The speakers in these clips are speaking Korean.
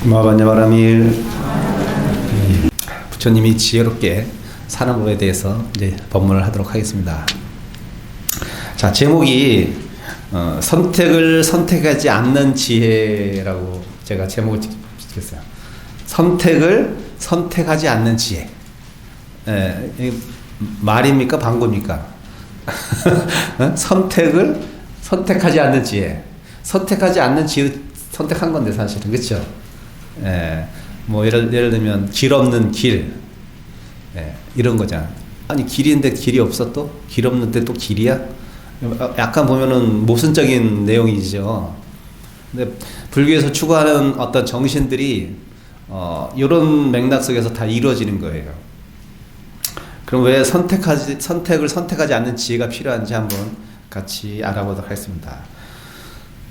마반야바라밀. 부처님이 지혜롭게 사는 법에 대해서 이제 법문을 하도록 하겠습니다. 자, 제목이 선택을 선택하지 않는 지혜라고 제가 제목을 짓겠어요. 선택을 선택하지 않는 지혜. 말입니까? 방구입니까? 선택을 선택하지 않는 지혜. 선택하지 않는 지혜 선택한 건데 사실은, 그렇죠? 뭐 예를 들면 길 없는 길, 이런 거잖아. 아니 길인데 길이 없어 또? 길 없는데 또 길이야? 약간 보면은 모순적인 내용이죠. 근데 불교에서 추구하는 어떤 정신들이 이런 맥락 속에서 다 이루어지는 거예요. 그럼 왜 선택을 선택하지 않는 지혜가 필요한지 한번 같이 알아보도록 하겠습니다.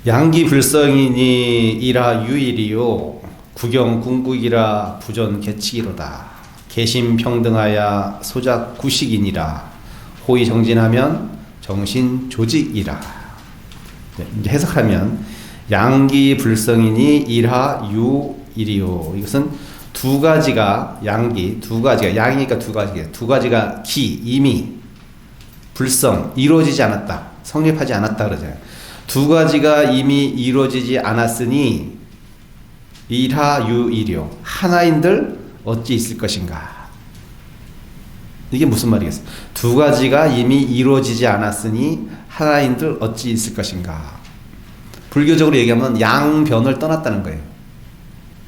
양기불성이니 이라 유일이요 구경궁극이라 부전개치기로다. 개심평등하야 소작구식이니라 호의정진하면 정신조직이라. 이제 해석하면 양기불성이니 일하 유일이요. 이것은 두 가지가 양이니까 두 가지가 이미 불성 이루어지지 않았다, 성립하지 않았다 그러잖아요. 두 가지가 이미 이루어지지 않았으니 일하 유일이요 하나인들 어찌 있을 것인가. 이게 무슨 말이겠어요? 두 가지가 이미 이루어지지 않았으니 하나인들 어찌 있을 것인가. 불교적으로 얘기하면 양변을 떠났다는 거예요.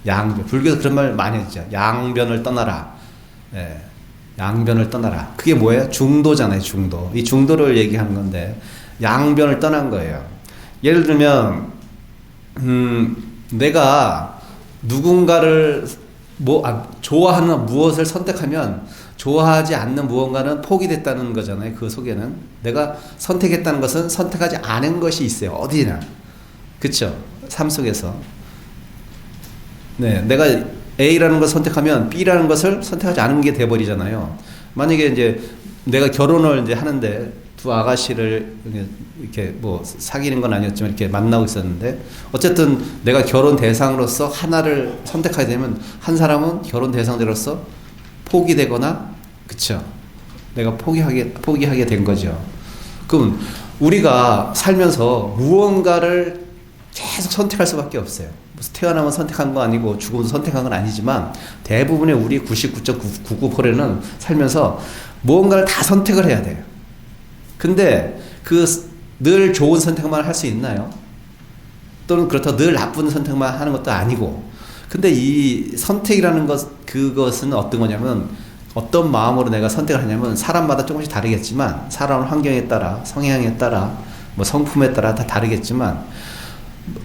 양변. 불교에서 그런 말 많이 했죠. 양변을 떠나라. 양변을 떠나라. 그게 뭐예요? 중도잖아요. 중도. 이 중도를 얘기하는 건데 양변을 떠난 거예요. 예를 들면 내가 누군가를 좋아하는 무엇을 선택하면 좋아하지 않는 무언가는 포기됐다는 거잖아요. 그 속에는 내가 선택했다는 것은 선택하지 않은 것이 있어요. 어디나. 그쵸? 삶 속에서. 내가 A라는 것을 선택하면 B라는 것을 선택하지 않은 게 돼버리잖아요. 만약에 이제 내가 결혼을 이제 하는데 두 아가씨를 이렇게 뭐 사귀는 건 아니었지만 이렇게 만나고 있었는데 어쨌든 내가 결혼 대상으로서 하나를 선택하게 되면 한 사람은 결혼 대상자로서 포기되거나, 그쵸? 내가 포기하게 된 거죠. 그럼 우리가 살면서 무언가를 계속 선택할 수밖에 없어요. 태어나면 선택한 거 아니고 죽으면 선택한 건 아니지만 대부분의 우리 99.99%는 살면서 무언가를 다 선택을 해야 돼요. 근데 늘 좋은 선택만 할 수 있나요? 또는 그렇다고 늘 나쁜 선택만 하는 것도 아니고. 근데 이 선택이라는 그것은 어떤 거냐면 어떤 마음으로 내가 선택을 하냐면 사람마다 조금씩 다르겠지만 사람 환경에 따라 성향에 따라 뭐 성품에 따라 다 다르겠지만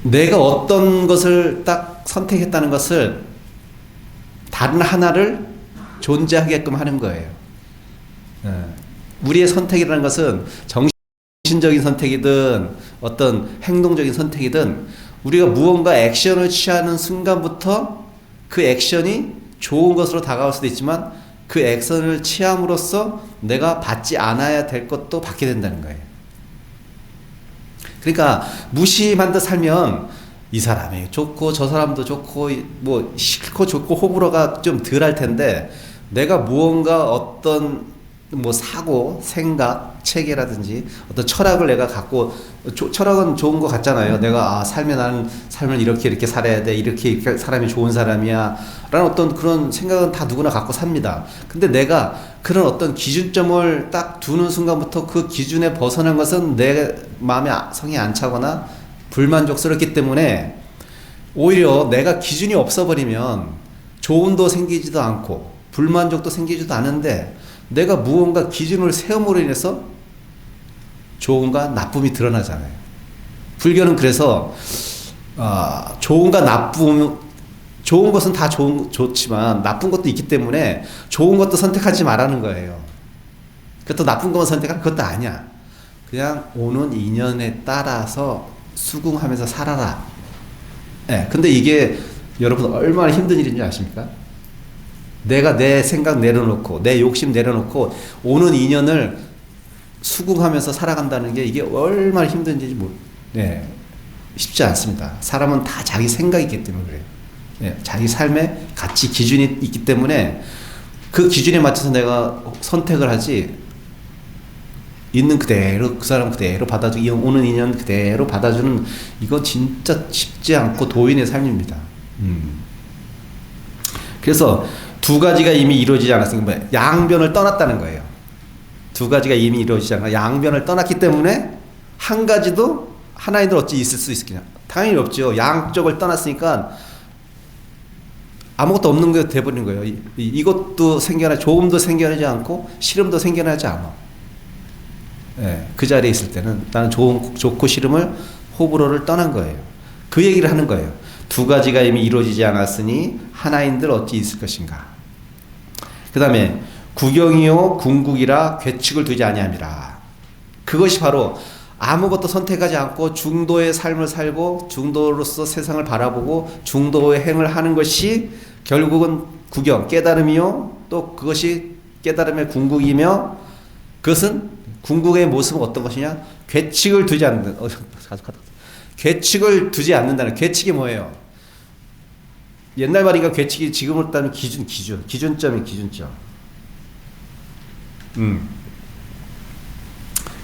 내가 어떤 것을 딱 선택했다는 것을 다른 하나를 존재하게끔 하는 거예요. 우리의 선택이라는 것은 정신적인 선택이든 어떤 행동적인 선택이든 우리가 무언가 액션을 취하는 순간부터 그 액션이 좋은 것으로 다가올 수도 있지만 그 액션을 취함으로써 내가 받지 않아야 될 것도 받게 된다는 거예요. 그러니까 무심한 듯 살면 이 사람이 좋고 저 사람도 좋고 뭐 싫고 좋고 호불호가 좀 덜 할 텐데 내가 무언가 어떤 뭐 사고, 생각, 체계라든지 어떤 철학을 내가 갖고 철학은 좋은 것 같잖아요. 내가 나는 삶을 이렇게 살아야 돼. 이렇게 사람이 좋은 사람이야. 라는 어떤 그런 생각은 다 누구나 갖고 삽니다. 근데 내가 그런 어떤 기준점을 딱 두는 순간부터 그 기준에 벗어난 것은 내 마음에 성이 안 차거나 불만족스럽기 때문에 오히려 내가 기준이 없어버리면 좋음도 생기지도 않고 불만족도 생기지도 않은데 내가 무언가 기준을 세움으로 인해서 좋음과 나쁨이 드러나잖아요. 불교는 그래서 좋음과 나쁨, 좋은 것은 다 좋지만 나쁜 것도 있기 때문에 좋은 것도 선택하지 말라는 거예요. 그것도 나쁜 것만 선택하는 그것도 아니야. 그냥 오는 인연에 따라서 수긍하면서 살아라. 근데 이게 여러분 얼마나 힘든 일인지 아십니까? 내가 내 생각 내려놓고 내 욕심 내려놓고 오는 인연을 수긍하면서 살아간다는 게 이게 얼마나 힘든지 쉽지 않습니다. 사람은 다 자기 생각이 있기 때문에 그래요. 예, 자기 삶의 가치 기준이 있기 때문에 그 기준에 맞춰서 내가 선택을 하지, 있는 그대로 그 사람 그대로 받아주고 오는 인연 그대로 받아주는, 이거 진짜 쉽지 않고 도인의 삶입니다. 그래서 두 가지가 이미 이루어지지 않았으니까 양변을 떠났다는 거예요. 두 가지가 이미 이루어지지 않아 양변을 떠났기 때문에 한 가지도 하나인들 어찌 있을 수 있겠냐? 당연히 없죠. 양쪽을 떠났으니까 아무것도 없는 게 돼버린 거예요. 이것도 조금도 생겨나지 않고 싫음도 생겨나지 않아. 예, 그 자리에 있을 때는 나는 좋고 싫음을 호불호를 떠난 거예요. 그 얘기를 하는 거예요. 두 가지가 이미 이루어지지 않았으니 하나인들 어찌 있을 것인가. 그 다음에 구경이요 궁극이라 괴축을 두지 아니함이라. 그것이 바로 아무것도 선택하지 않고 중도의 삶을 살고 중도로서 세상을 바라보고 중도의 행을 하는 것이 결국은 구경, 깨달음이요, 또 그것이 깨달음의 궁극이며, 그것은 궁극의 모습은 어떤 것이냐? 괴측을 두지 않는, 괴측을 두지 않는다는, 괴측이 뭐예요? 옛날 말이니까 괴측이 지금으로 따면 기준점이 기준점.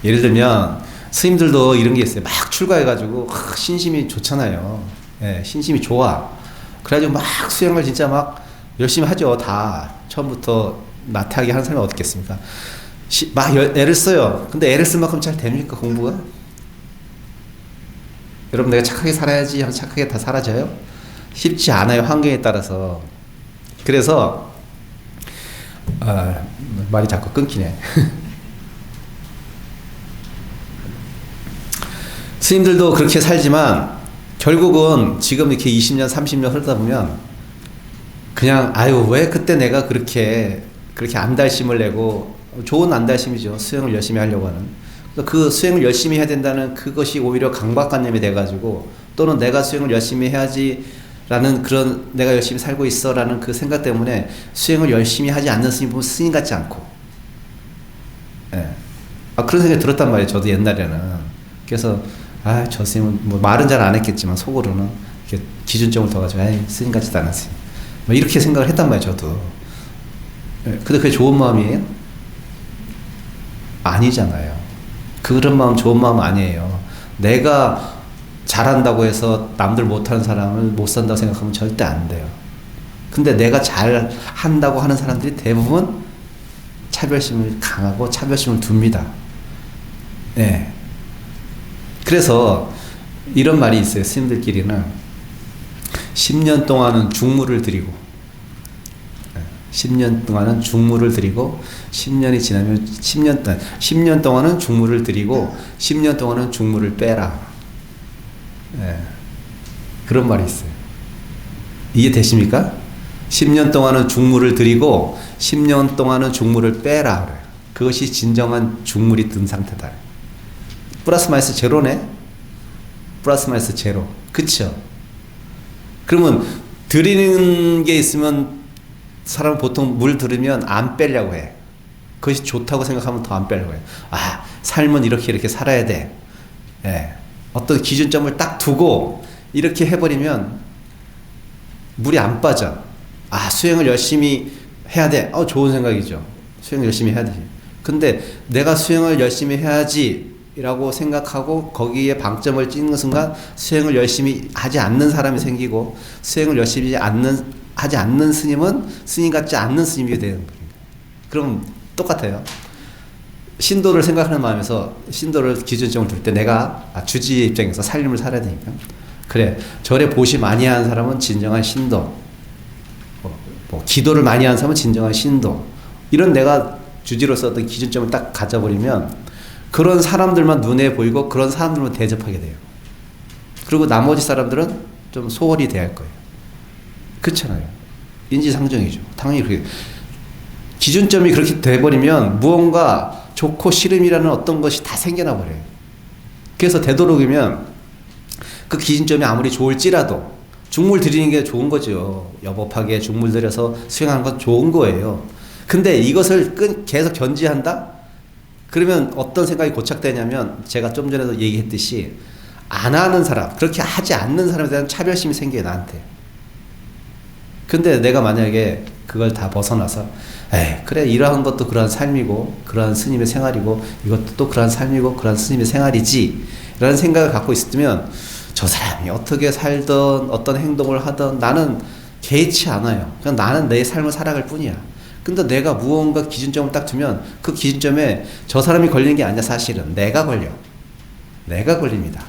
예를 들면 스님들도 이런 게 있어요. 막 출가해가지고 신심이 좋잖아요. 예, 신심이 좋아. 그래가지고 막 수행을 진짜 막 열심히 하죠. 다 처음부터 나태하게 하는 사람이 어디 있겠습니까? 막 애를 써요. 근데 애를 쓴 만큼 잘 됩니까, 공부가? 여러분, 내가 착하게 살아야지 하면 착하게 다 사라져요? 쉽지 않아요, 환경에 따라서. 그래서 말이 자꾸 끊기네. 스님들도 그렇게 살지만 결국은 지금 이렇게 20년, 30년 흐르다 보면 그냥 왜 그때 내가 그렇게 안달심을 내고, 좋은 안달심이죠. 수행을 열심히 하려고 하는. 그 수행을 열심히 해야 된다는 그것이 오히려 강박관념이 돼가지고, 또는 내가 수행을 열심히 해야지 라는 그런, 내가 열심히 살고 있어 라는 그 생각 때문에 수행을 열심히 하지 않는 스님 보면 스님 같지 않고, 예. 그런 생각이 들었단 말이에요. 저도 옛날에는. 그래서 저 스님은 뭐 말은 잘 안 했겠지만 속으로는 이렇게 기준점을 둬가지고 스님 같지도 않은 스님, 뭐 이렇게 생각을 했단 말이에요. 저도. 예. 근데 그게 좋은 마음이에요? 아니잖아요. 그런 마음 좋은 마음 아니에요. 내가 잘한다고 해서 남들 못하는 사람을 못 산다고 생각하면 절대 안 돼요. 근데 내가 잘한다고 하는 사람들이 대부분 차별심을 강하고 차별심을 둡니다. 네. 그래서 이런 말이 있어요. 스님들끼리는 10년 동안은 중무를 드리고, 10년 동안은 중무를 드리고, 10년이 지나면 10년 동안은 중무를 드리고 10년 동안은 중무를 빼라. 예. 그런 말이 있어요. 이해되십니까? 10년 동안은 중무를 드리고 10년 동안은 중무를 빼라 그래요. 그것이 진정한 중물이 든 상태다. 플러스 마이너스 제로네? 플러스 마이너스 제로. 그쵸? 그러면 드리는 게 있으면 사람은 보통 물 들으면 안 빼려고 해. 그것이 좋다고 생각하면 더 안 빼려고 해. 삶은 이렇게 살아야 돼. 예. 어떤 기준점을 딱 두고 이렇게 해버리면 물이 안 빠져. 수행을 열심히 해야 돼. 좋은 생각이죠. 수행을 열심히 해야 돼. 근데 내가 수행을 열심히 해야지 라고 생각하고 거기에 방점을 찍는 순간 수행을 열심히 하지 않는 사람이 생기고, 수행을 열심히 하지 않는 스님은 스님 같지 않는 스님이 되는 거예요. 그럼 똑같아요. 신도를 생각하는 마음에서 신도를 기준점을 둘 때 내가 주지의 입장에서 살림을 살아야 되니까, 그래, 절에 보시 많이 하는 사람은 진정한 신도, 기도를 많이 하는 사람은 진정한 신도, 이런 내가 주지로서 어떤 기준점을 딱 가져버리면 그런 사람들만 눈에 보이고 그런 사람들만 대접하게 돼요. 그리고 나머지 사람들은 좀 소홀히 대할 거예요. 그렇잖아요. 인지상정이죠. 당연히 그렇게. 기준점이 그렇게 돼버리면 무언가 좋고 싫음이라는 어떤 것이 다 생겨나 버려요. 그래서 되도록이면 그 기준점이 아무리 좋을지라도 중물 드리는 게 좋은 거죠. 여법하게 중물 들여서 수행하는 건 좋은 거예요. 근데 이것을 계속 견지한다? 그러면 어떤 생각이 고착되냐면, 제가 좀 전에도 얘기했듯이 안 하는 사람, 그렇게 하지 않는 사람에 대한 차별심이 생겨요, 나한테. 근데 내가 만약에 그걸 다 벗어나서 에이 그래 이러한 것도 그러한 삶이고 그러한 스님의 생활이고 이것도 또 그러한 삶이고 그러한 스님의 생활이지 라는 생각을 갖고 있으면 저 사람이 어떻게 살던 어떤 행동을 하던 나는 개의치 않아요. 그냥 나는 내 삶을 살아갈 뿐이야. 근데 내가 무언가 기준점을 딱 두면 그 기준점에 저 사람이 걸리는 게 아니라 사실은 내가 걸려. 내가 걸립니다.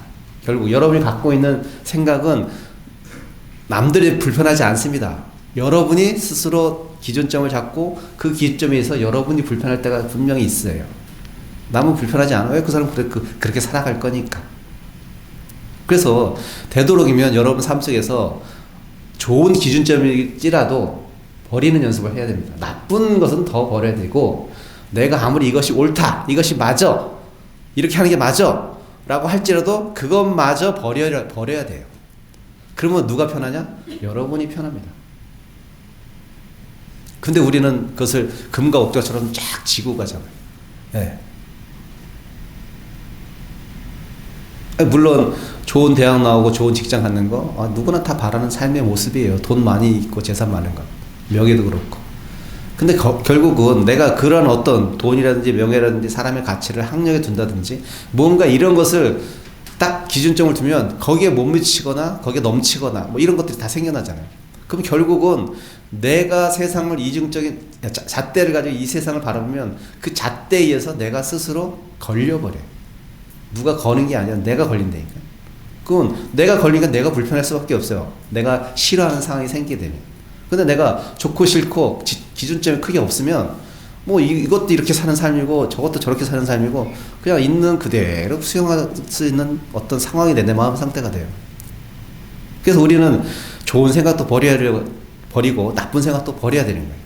결국 여러분이 갖고 있는 생각은 남들이 불편하지 않습니다. 여러분이 스스로 기준점을 잡고 그 기준점에서 여러분이 불편할 때가 분명히 있어요. 남은 불편하지 않아. 왜 그 사람은 그렇게 살아갈 거니까. 그래서 되도록이면 여러분 삶 속에서 좋은 기준점일지라도 버리는 연습을 해야 됩니다. 나쁜 것은 더 버려야 되고 내가 아무리 이것이 옳다, 이것이 맞아, 이렇게 하는 게 맞아 라고 할지라도 그것마저 버려야 돼요. 그러면 누가 편하냐? 여러분이 편합니다. 근데 우리는 그것을 금과 옥조처럼 쫙 지고 가잖아요. 네. 물론 좋은 대학 나오고 좋은 직장 갖는 거 누구나 다 바라는 삶의 모습이에요. 돈 많이 있고 재산 많은 거. 명예도 그렇고. 근데 결국은 내가 그런 어떤 돈이라든지 명예라든지 사람의 가치를 학력에 둔다든지 뭔가 이런 것을 딱 기준점을 두면 거기에 못 미치거나 거기에 넘치거나 뭐 이런 것들이 다 생겨나잖아요. 그럼 결국은 내가 세상을 이중적인 잣대를 가지고 이 세상을 바라보면 그 잣대에 의해서 내가 스스로 걸려버려요. 누가 거는 게 아니라 내가 걸린다니까. 그건 내가 걸리니까 내가 불편할 수밖에 없어요. 내가 싫어하는 상황이 생기게 되면. 근데 내가 좋고 싫고 기준점이 크게 없으면 뭐 이것도 이렇게 사는 삶이고 저것도 저렇게 사는 삶이고 그냥 있는 그대로 수용할 수 있는 어떤 상황이 내 마음 상태가 돼요. 그래서 우리는 좋은 생각도 버리고 나쁜 생각도 버려야 되는 거예요.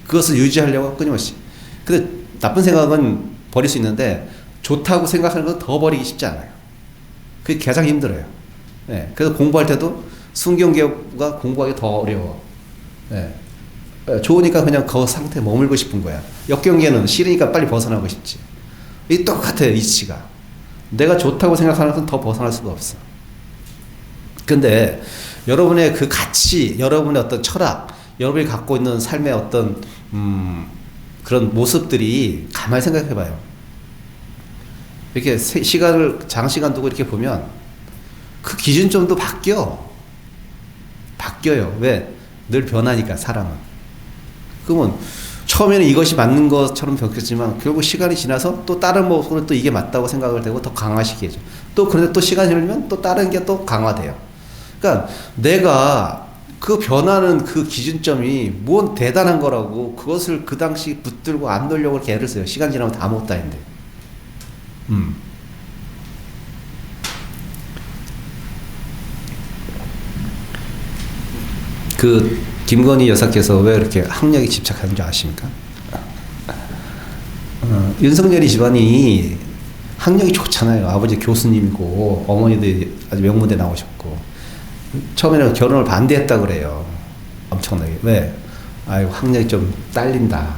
그것을 유지하려고 끊임없이. 근데 나쁜 생각은 버릴 수 있는데 좋다고 생각하는 건 더 버리기 쉽지 않아요. 그게 가장 힘들어요. 네. 그래서 공부할 때도 순경계가 공부하기 더 어려워. 네. 좋으니까 그냥 그 상태에 머물고 싶은 거야. 역경계는 싫으니까 빨리 벗어나고 싶지. 이 똑같아요, 이치가. 내가 좋다고 생각하는 건 더 벗어날 수가 없어. 근데 여러분의 그 가치, 여러분의 어떤 철학, 여러분이 갖고 있는 삶의 어떤 그런 모습들이 가만히 생각해 봐요. 이렇게 장시간 두고 이렇게 보면 그 기준점도 바뀌어요. 왜? 늘 변하니까 사람은. 그러면 처음에는 이것이 맞는 것처럼 바뀌었지만 결국 시간이 지나서 또 다른 모습으로 또 이게 맞다고 생각을 되고 더 강화시키죠. 또 그런데 또 시간이 흐르면 또 다른 게 또 강화돼요. 그러니까 내가 그 변하는 그 기준점이 뭔 대단한 거라고 그것을 그 당시 붙들고 안 놓으려고 이렇게 애를 써요. 시간 지나면 다 못 다닌대. 그 김건희 여사께서 왜 이렇게 학력에 집착하는 줄 아십니까? 윤석열이 집안이 학력이 좋잖아요. 아버지 교수님이고 어머니도 아주 명문대 나오셨고 처음에는 결혼을 반대했다고 그래요. 엄청나게. 왜? 아이고 학력이 좀 딸린다.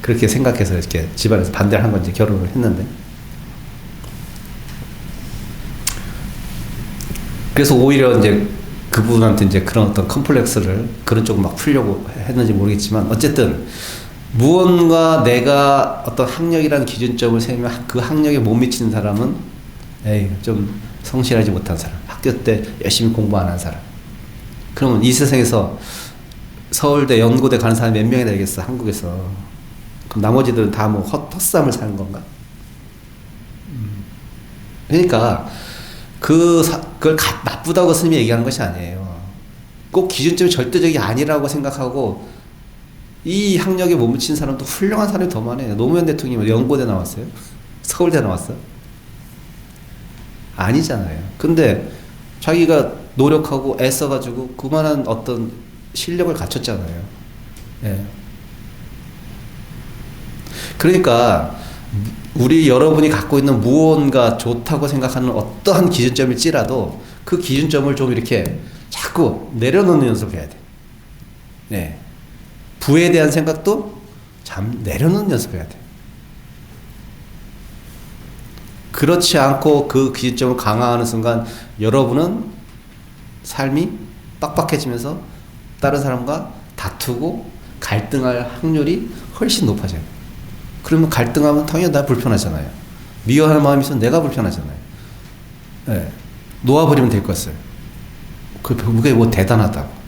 그렇게 생각해서 이렇게 집안에서 반대를 한 건지 결혼을 했는데 그래서 오히려 이제 그분한테 이제 그런 어떤 컴플렉스를 그런 쪽으로 막 풀려고 했는지 모르겠지만 어쨌든 무언가 내가 어떤 학력이라는 기준점을 세우면 그 학력에 못 미치는 사람은 에이 좀 성실하지 못한 사람, 학교 때 열심히 공부 안 한 사람. 그러면 이 세상에서 서울대, 연고대 가는 사람이 몇 명이나 되겠어, 한국에서. 그럼 나머지들은 다 뭐 헛삼을 사는 건가? 그러니까 그걸 나쁘다고 스님이 얘기하는 것이 아니에요. 꼭 기준점이 절대적이 아니라고 생각하고 이 학력에 못 미친 사람도 훌륭한 사람이 더 많아요. 노무현 대통령이 연고대 나왔어요? 서울대 나왔어요? 아니잖아요. 근데 자기가 노력하고 애써가지고 그만한 어떤 실력을 갖췄잖아요. 예. 그러니까 우리 여러분이 갖고 있는 무언가 좋다고 생각하는 어떠한 기준점일지라도 그 기준점을 좀 이렇게 자꾸 내려놓는 연습을 해야 돼. 네. 부에 대한 생각도 참 내려놓는 연습을 해야 돼. 그렇지 않고 그 기준점을 강화하는 순간 여러분은 삶이 빡빡해지면서 다른 사람과 다투고 갈등할 확률이 훨씬 높아져요. 그러면 갈등하면 당연히 나 불편하잖아요. 미워하는 마음이 있으면 내가 불편하잖아요. 네. 놓아버리면 될 것을. 그게 뭐 대단하다고.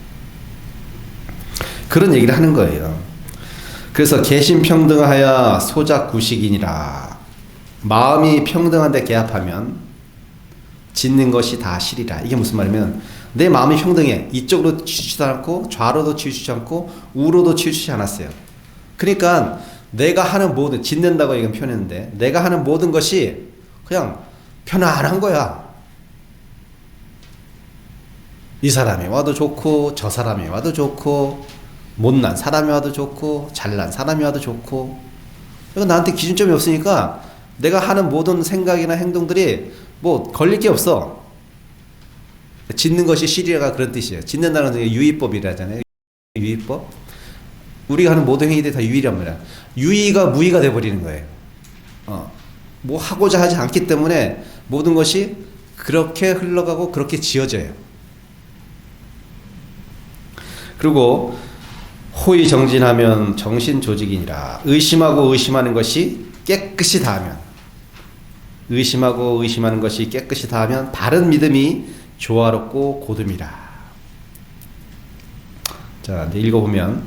그런 얘기를 하는 거예요. 그래서 개심평등하여 소작구식이니라. 마음이 평등한데 개합하면 짓는 것이 다 실이라. 이게 무슨 말이면 내 마음이 평등해. 이쪽으로 치우치지 않고 좌로도 치우치지 않고 우로도 치우치지 않았어요. 그러니까 내가 하는 모든, 짓는다고 이건 표현했는데 내가 하는 모든 것이 그냥 편안한 거야. 이 사람이 와도 좋고 저 사람이 와도 좋고 못난 사람이 와도 좋고 잘난 사람이 와도 좋고. 이거 나한테 기준점이 없으니까 내가 하는 모든 생각이나 행동들이 뭐 걸릴 게 없어. 짓는 것이 실이라가 그런 뜻이에요. 짓는다는 게 유의법이라잖아요. 유의법. 우리가 하는 모든 행위들이 다 유의란 말이야. 유의가 무의가 돼버리는 거예요. 뭐 하고자 하지 않기 때문에 모든 것이 그렇게 흘러가고 그렇게 지어져요. 그리고 호의정진하면 정신조직이니라. 의심하고 의심하는 것이 깨끗이 다하면, 의심하고 의심하는 것이 깨끗이 다하면 바른 믿음이 조화롭고 고듬이라. 자, 이제 읽어보면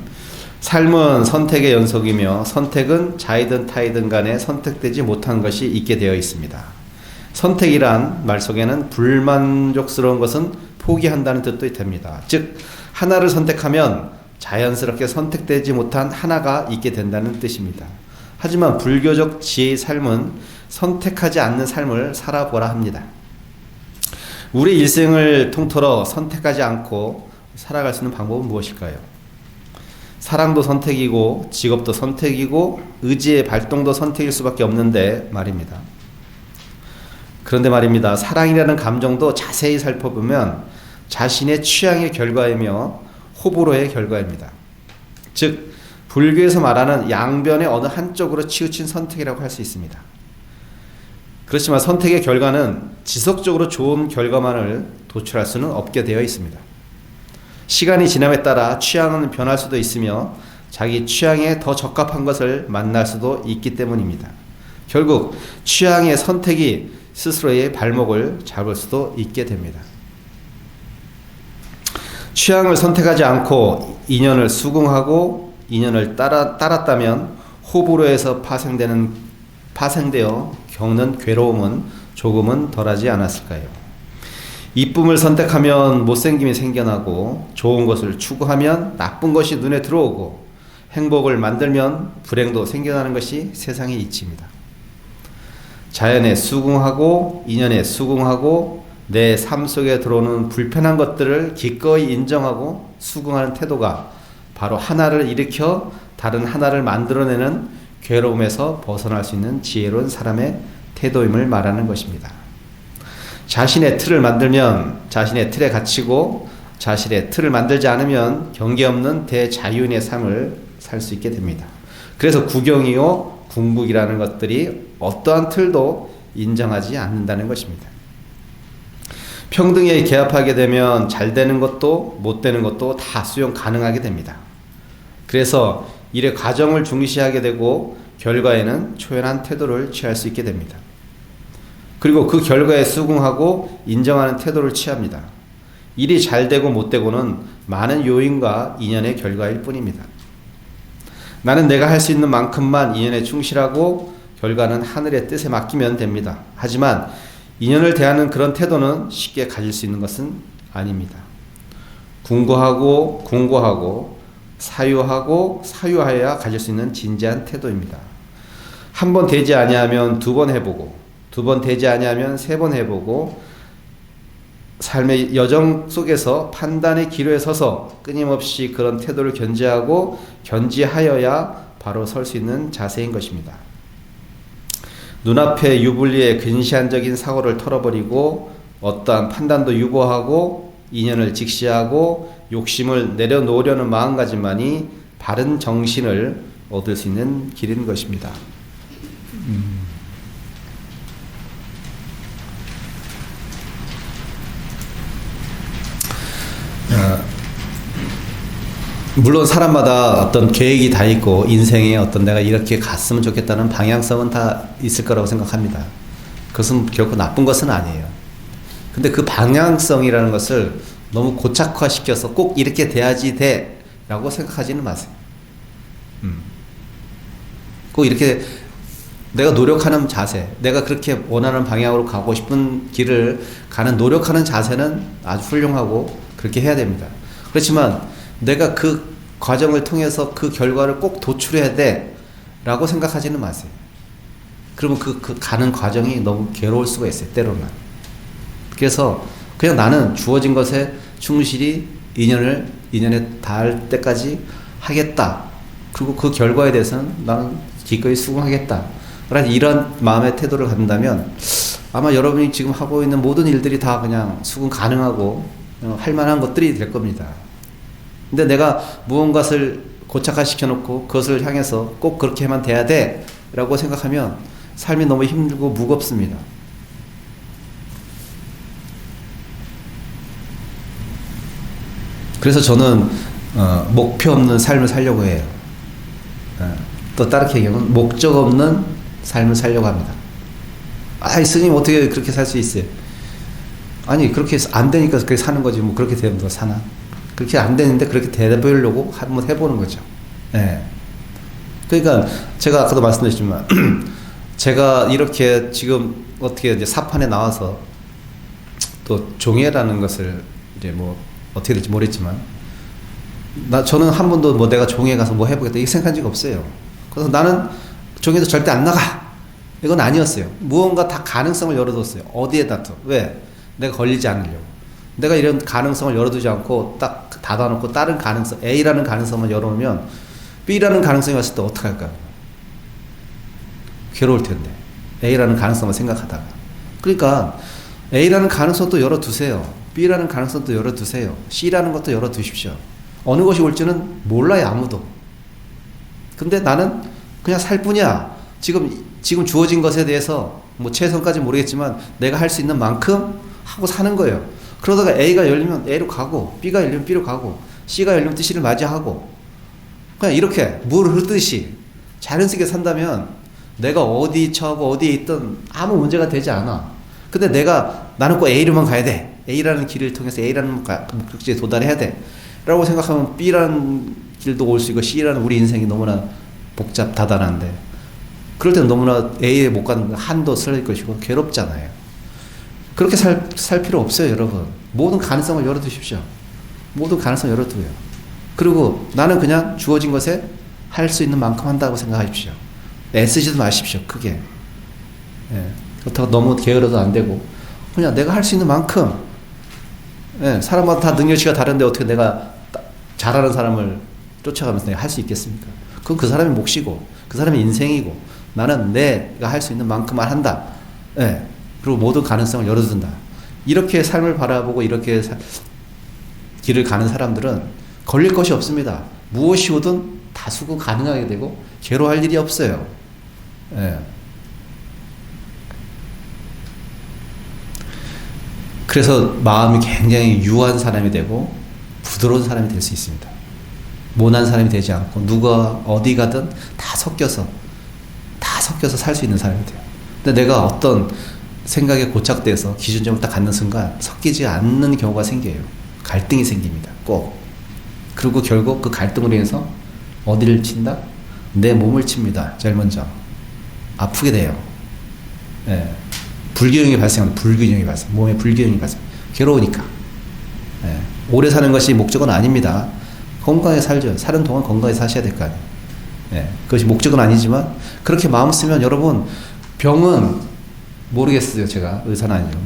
삶은 선택의 연속이며 선택은 자이든 타이든 간에 선택되지 못한 것이 있게 되어 있습니다. 선택이란 말 속에는 불만족스러운 것은 포기한다는 뜻도 됩니다. 즉 하나를 선택하면 자연스럽게 선택되지 못한 하나가 있게 된다는 뜻입니다. 하지만 불교적 지혜의 삶은 선택하지 않는 삶을 살아보라 합니다. 우리 일생을 통틀어 선택하지 않고 살아갈 수 있는 방법은 무엇일까요? 사랑도 선택이고 직업도 선택이고 의지의 발동도 선택일 수밖에 없는데 말입니다. 그런데 말입니다. 사랑이라는 감정도 자세히 살펴보면 자신의 취향의 결과이며 호불호의 결과입니다. 즉 불교에서 말하는 양변의 어느 한쪽으로 치우친 선택이라고 할 수 있습니다. 그렇지만 선택의 결과는 지속적으로 좋은 결과만을 도출할 수는 없게 되어 있습니다. 시간이 지남에 따라 취향은 변할 수도 있으며 자기 취향에 더 적합한 것을 만날 수도 있기 때문입니다. 결국 취향의 선택이 스스로의 발목을 잡을 수도 있게 됩니다. 취향을 선택하지 않고 인연을 수긍하고 인연을 따랐다면 호불호에서 파생되어 겪는 괴로움은 조금은 덜하지 않았을까요? 이쁨을 선택하면 못생김이 생겨나고 좋은 것을 추구하면 나쁜 것이 눈에 들어오고 행복을 만들면 불행도 생겨나는 것이 세상의 이치입니다. 자연에 수긍하고 인연에 수긍하고 내 삶 속에 들어오는 불편한 것들을 기꺼이 인정하고 수긍하는 태도가 바로 하나를 일으켜 다른 하나를 만들어내는 괴로움에서 벗어날 수 있는 지혜로운 사람의 태도임을 말하는 것입니다. 자신의 틀을 만들면 자신의 틀에 갇히고 자신의 틀을 만들지 않으면 경계 없는 대자유인의 삶을 살 수 있게 됩니다. 그래서 구경이요 궁극이라는 것들이 어떠한 틀도 인정하지 않는다는 것입니다. 평등에 개합하게 되면 잘 되는 것도 못 되는 것도 다 수용 가능하게 됩니다. 그래서 일의 과정을 중시하게 되고 결과에는 초연한 태도를 취할 수 있게 됩니다. 그리고 그 결과에 수긍하고 인정하는 태도를 취합니다. 일이 잘 되고 못 되고는 많은 요인과 인연의 결과일 뿐입니다. 나는 내가 할 수 있는 만큼만 인연에 충실하고 결과는 하늘의 뜻에 맡기면 됩니다. 하지만 인연을 대하는 그런 태도는 쉽게 가질 수 있는 것은 아닙니다. 궁고하고 궁고하고 사유하고 사유하여야 가질 수 있는 진지한 태도입니다. 한 번 되지 아니하면 두 번 해보고 두 번 되지 아니하면 세 번 해보고 삶의 여정 속에서 판단의 기로에 서서 끊임없이 그런 태도를 견지하고 견지하여야 바로 설 수 있는 자세인 것입니다. 눈앞의 유불리의 근시안적인 사고를 털어버리고 어떠한 판단도 유보하고 인연을 직시하고 욕심을 내려놓으려는 마음가짐만이 바른 정신을 얻을 수 있는 길인 것입니다. 물론 사람마다 어떤 계획이 다 있고 인생에 어떤 내가 이렇게 갔으면 좋겠다는 방향성은 다 있을 거라고 생각합니다. 그것은 결코 나쁜 것은 아니에요. 근데 그 방향성이라는 것을 너무 고착화시켜서 꼭 이렇게 돼야지 돼 라고 생각하지는 마세요. 꼭 이렇게 내가 노력하는 자세, 내가 그렇게 원하는 방향으로 가고 싶은 길을 가는 노력하는 자세는 아주 훌륭하고 그렇게 해야 됩니다. 그렇지만 내가 그 과정을 통해서 그 결과를 꼭 도출해야 돼 라고 생각하지는 마세요. 그러면 그 가는 과정이 너무 괴로울 수가 있어요, 때로는. 그래서 그냥 나는 주어진 것에 충실히 인연에 닿을 때까지 하겠다. 그리고 그 결과에 대해서는 나는 기꺼이 수긍하겠다. 그래서 이런 마음의 태도를 갖는다면 아마 여러분이 지금 하고 있는 모든 일들이 다 그냥 수긍 가능하고 할 만한 것들이 될 겁니다. 근데 내가 무언가를 고착화시켜 놓고 그것을 향해서 꼭 그렇게만 돼야 돼 라고 생각하면 삶이 너무 힘들고 무겁습니다. 그래서 저는 목표 없는 삶을 살려고 해요. 또 다르게 얘기하면 목적 없는 삶을 살려고 합니다. 스님 어떻게 그렇게 살 수 있어요? 아니 그렇게 안 되니까 그렇게 사는 거지 뭐 그렇게 되면 더 사나? 그렇게 안 되는데 그렇게 대보려고 한번 해보는 거죠. 네. 그러니까 제가 아까도 말씀드렸지만 제가 이렇게 지금 어떻게 이제 사판에 나와서 또 종회라는 것을 이제 뭐 어떻게 될지 모르겠지만 저는 한 번도 뭐 내가 종회 가서 뭐 해보겠다 이렇게 생각한 적이 없어요. 그래서 나는 종회도 절대 안 나가 이건 아니었어요. 무언가 다 가능성을 열어뒀어요. 어디에다도. 왜? 내가 걸리지 않으려고. 내가 이런 가능성을 열어두지 않고 딱 닫아놓고 다른 가능성 A라는 가능성만 열어놓으면 B라는 가능성이 왔을 때 어떡할까? 괴로울 텐데 A라는 가능성만 생각하다가. 그러니까 A라는 가능성도 열어두세요. B라는 가능성도 열어두세요. C라는 것도 열어두십시오. 어느 것이 올지는 몰라요, 아무도. 근데 나는 그냥 살 뿐이야. 지금 주어진 것에 대해서 뭐 최선까지 모르겠지만 내가 할 수 있는 만큼 하고 사는 거예요. 그러다가 A가 열리면 A로 가고 B가 열리면 B로 가고 C가 열리면 C를 맞이하고 그냥 이렇게 물 흐르듯이 자연스럽게 산다면 내가 어디 처하고 어디에 있든 아무 문제가 되지 않아. 근데 나는 꼭 A로만 가야 돼. A라는 길을 통해서 A라는 목적지에 도달해야 돼. 라고 생각하면 B라는 길도 올 수 있고 C라는 우리 인생이 너무나 다단한데 그럴 때는 너무나 A에 못 가는 한도 쓸 것이고 괴롭잖아요. 그렇게 살 필요 없어요, 여러분. 모든 가능성을 열어두십시오. 모든 가능성을 열어두고요. 그리고 나는 그냥 주어진 것에 할 수 있는 만큼 한다고 생각하십시오. 애쓰지도 마십시오, 크게. 예. 그렇다고 너무 게으러도 안 되고 그냥 내가 할 수 있는 만큼. 예. 사람마다 다 능력치가 다른데 어떻게 내가 잘하는 사람을 쫓아가면서 내가 할 수 있겠습니까? 그건 그 사람의 몫이고 그 사람의 인생이고 나는 내가 할 수 있는 만큼만 한다. 예. 그리고 모든 가능성을 열어둔다. 이렇게 삶을 바라보고 이렇게 길을 가는 사람들은 걸릴 것이 없습니다. 무엇이 오든 다 수긍 가능하게 되고 괴로워할 일이 없어요. 예. 그래서 마음이 굉장히 유한 사람이 되고 부드러운 사람이 될 수 있습니다. 모난 사람이 되지 않고 누가 어디 가든 다 섞여서 살 수 있는 사람이 돼요. 근데 내가 어떤 생각에 고착돼서 기준점을 딱 갖는 순간 섞이지 않는 경우가 생겨요. 갈등이 생깁니다. 꼭. 그리고 결국 그 갈등으로 인해서 어디를 친다? 내 몸을 칩니다. 제일 먼저. 아프게 돼요. 예. 불균형이 발생합니다. 불균형이 발생. 몸에 불균형이 발생. 괴로우니까. 예. 오래 사는 것이 목적은 아닙니다. 건강하게 살죠. 사는 동안 건강하게 사셔야 될 거 아니에요. 예. 그것이 목적은 아니지만 그렇게 마음 쓰면 여러분 병은 모르겠어요. 제가 의사는 아니죠.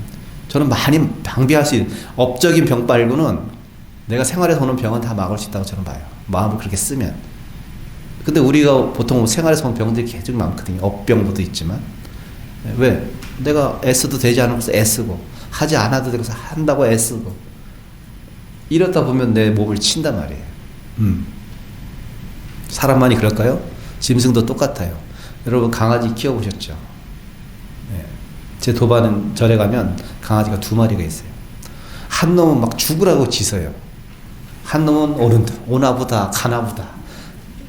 저는 많이 방비할 수 있는 업적인 병 말고는 내가 생활에서 오는 병은 다 막을 수 있다고 저는 봐요. 마음을 그렇게 쓰면. 근데 우리가 보통 생활에서 오는 병들이 굉장히 많거든요. 업병도 있지만. 왜? 내가 애써도 되지 않으면서 애쓰고 하지 않아도 되고서 한다고 애쓰고 이러다 보면 내 몸을 친단 말이에요. 사람만이 그럴까요? 짐승도 똑같아요. 여러분 강아지 키워보셨죠? 네. 제 도반은 절에 가면 강아지가 2마리가 있어요. 한 놈은 막 죽으라고 짖어요. 한 놈은 오나보다 가나보다.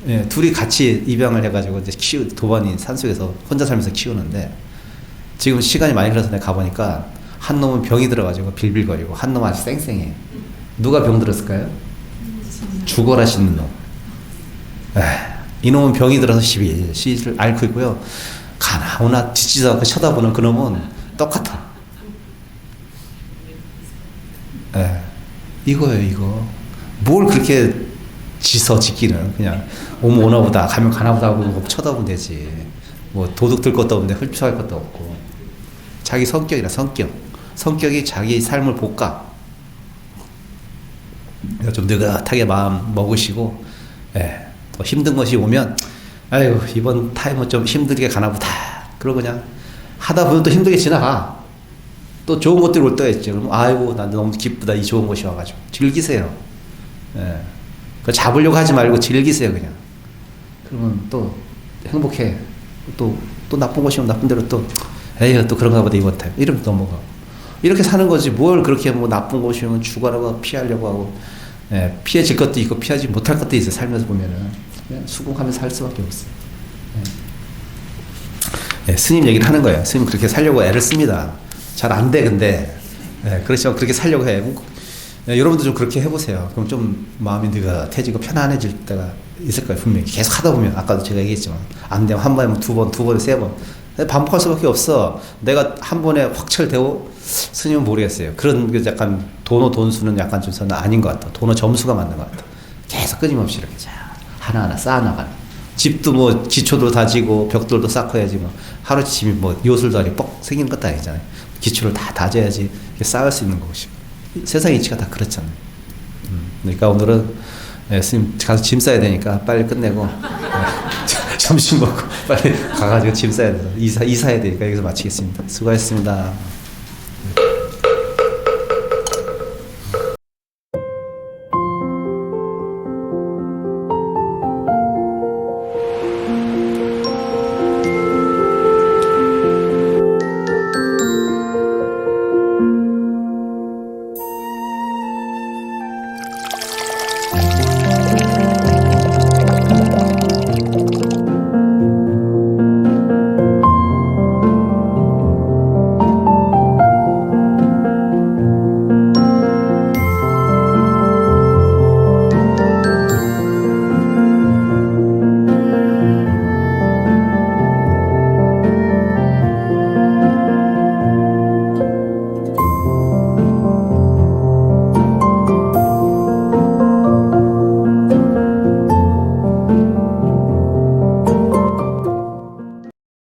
예, 둘이 같이 입양을 해가지고 이제 도반이 산속에서 혼자 살면서 키우는데 지금 시간이 많이 흘러서 내가 가보니까 한 놈은 병이 들어가지고 빌빌거리고 한 놈은 아주 쌩쌩해. 누가 병 들었을까요? 죽어라 짖는 놈. 이놈은 병이 들어서 시비를 앓고 있고요. 가나오나 뒤지도 않고 쳐다보는 그놈은 똑같아. 이거예요, 이거. 뭘 그렇게 짓기는 그냥 오면 오나보다 가면 가나보다 하고 쳐다보면 되지. 뭐 도둑 들 것도 없는데 흡수할 것도 없고. 자기 성격이라 성격이 자기 삶을 볶아. 좀 느긋하게 마음 먹으시고, 또 힘든 것이 오면 아이고 이번 타임은 좀 힘들게 가나보다. 그러고 그냥 하다 보면 또 힘들게 지나가. 또 좋은 것들이 올 때가 있죠. 그럼 아이고 난 너무 기쁘다 이 좋은 것이 와가지고 즐기세요. 그 잡으려고 하지 말고 즐기세요 그냥. 그러면 또 행복해. 또 나쁜 것이 오면 나쁜 대로 또 에휴 또 그런가 보다 이번 타임 이러면 넘어가. 이렇게 사는 거지 뭘 그렇게 뭐 나쁜 것이 오면 죽어라고 피하려고 하고. 피해질 것도 있고 피하지 못할 것도 있어요. 살면서 보면은 그냥 수긍하면서 살 수밖에 없어요. 스님 얘기를 하는 거예요. 스님 그렇게 살려고 애를 씁니다. 잘 안 돼 근데 그렇지만 그렇게 살려고 해. 여러분도 좀 그렇게 해보세요. 그럼 좀 마음이 느긋해지고 편안해질 때가 있을 거예요. 분명히 계속 하다 보면 아까도 제가 얘기했지만 안 되면 한 번에 두 번, 두 번에 세 번 반복할 수밖에 없어. 내가 한 번에 확철되고 스님은 모르겠어요. 그런 게 약간 돈수는 약간 좀 저는 아닌 것 같아. 돈의 점수가 맞는 것 같아. 계속 끊임없이 이렇게 하나하나 쌓아나가는. 집도 뭐 기초도 다지고 벽돌도 쌓고 해야지 뭐 하루 집이 뭐 요술다리 뻑 생기는 것도 아니잖아요. 기초를 다 다져야지 쌓을 수 있는 것이고. 세상 이치가 다 그렇잖아요. 그러니까 오늘은 스님 가서 짐 싸야 되니까 빨리 끝내고 점심 먹고 빨리 가가지고 짐 싸야 돼서 이사해야 되니까 여기서 마치겠습니다. 수고하셨습니다.